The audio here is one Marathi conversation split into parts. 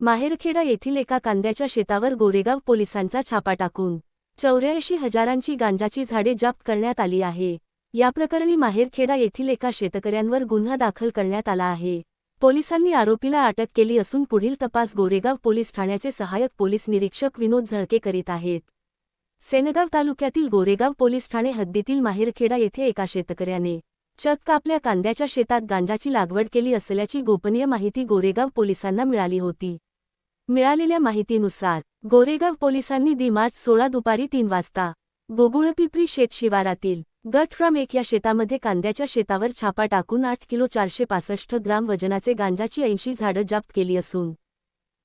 माहेरखेडा येथील एका कांद्याच्या शेतावर गोरेगाव पोलिसांचा छापा टाकून 84,000ची गांजाची झाडे जप्त करण्यात आली आहे। या प्रकरणी माहेरखेडा येथील एका शेतकऱ्यांवर गुन्हा दाखल करण्यात आला आहे। पोलिसांनी आरोपीला अटक केली असून पुढील तपास गोरेगाव पोलीस ठाण्याचे सहाय्यक पोलीस निरीक्षक विनोद झळके करीत आहेत। सेनगाव तालुक्यातील गोरेगाव पोलीस ठाणे हद्दीतील माहेरखेडा येथे एका शेतकऱ्याने चक्क आपल्या कांद्याच्या शेतात गांजाची लागवड केली असल्याची गोपनीय माहिती गोरेगाव पोलिसांना मिळाली होती। मिळालेल्या माहितीनुसार गोरेगाव पोलिसांनी मार्च 16 दुपारी 3 वाजता गोगुळपिपरी शेत शिवारातील गट क्रम 1 या शेतामध्ये कांद्याच्या शेतावर छापा टाकून 8 किलो 465 ग्राम वजनाचे गांजाची 80 झाडं जप्त केली असून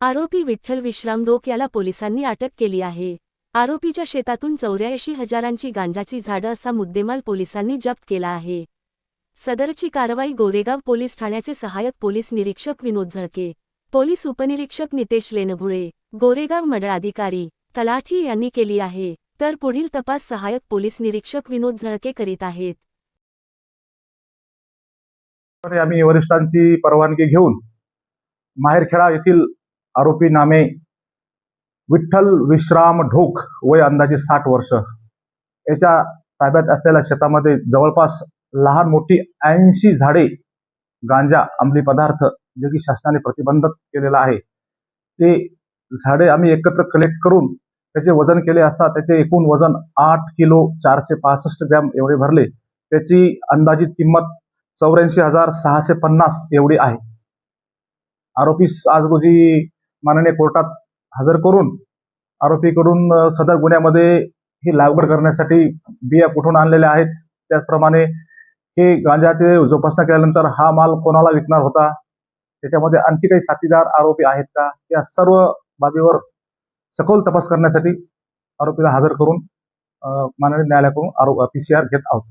आरोपी विठ्ठल विश्राम रोक याला पोलिसांनी अटक केली आहे। आरोपीच्या शेतातून 84,000ची गांजाची झाडं असा मुद्देमाल पोलिसांनी जप्त केला आहे। सदरची कारवाई गोरेगाव पोलीस ठाण्याचे सहाय्यक पोलीस निरीक्षक विनोद झळके, पोलीस उपनिरीक्षक नितेश लेनगुळे, गोरेगाव मंडळाधिकारी तलाठी यांनी केली आहे, तर पुढील तपास सहाय्यक पोलीस निरीक्षक विनोद झळके करीत आहेत। आम्ही वरिष्ठांची परवानगी घेऊन माहेरखेडा येथील आरोपी नामे विठ्ठल विश्राम ढोक वय अंदाजे 60 वर्ष याच्या ताब्यात असलेल्या शेतामध्ये जवळपास लहान मोठी 80 झाडे गांजा अंमली पदार्थ जे की शासनाने प्रतिबंधित केलेला आहे ते झाडे आम्ही एकत्र कलेक्ट करून त्याचे वजन केले असता त्याचे एकूण वजन 8 किलो 465 ग्रॅम एवढे भरले। त्याची अंदाजित किंमत 84,650 एवढी आहे। आरोपीस आज रोजी माननीय कोर्टात हजर करून आरोपीकडून सदर गुन्ह्यामध्ये ही लागवड करण्यासाठी बिया कुठून आणलेल्या आहेत, त्याचप्रमाणे हे गांजाचे जोपासना केल्यानंतर हा माल कोणाला विकणार होता, त्याच्यामध्ये आणखी काही साथीदार आरोपी आहेत का, या सर्व बाबीवर सखोल तपास करण्यासाठी आरोपीला हजर करून माननीय न्यायालयाकडून PCR घेत आहोत।